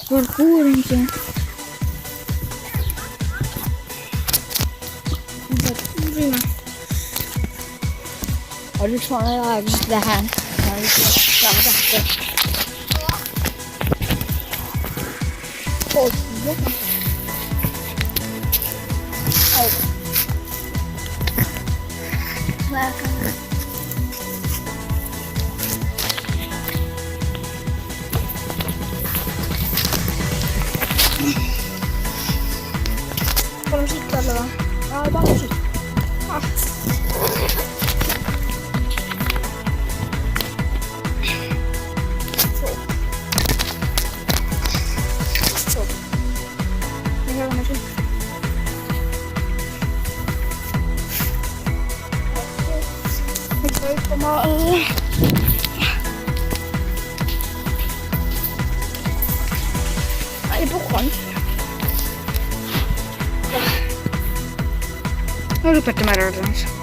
Parkour inte. Har du såna där det här? Får de cykla eller va? Ja, bara cykla. Ah. Så. Nu hör de cykla. Nu ska vi komma i. Det är på sjön. Nu är det Petter med rörelsen.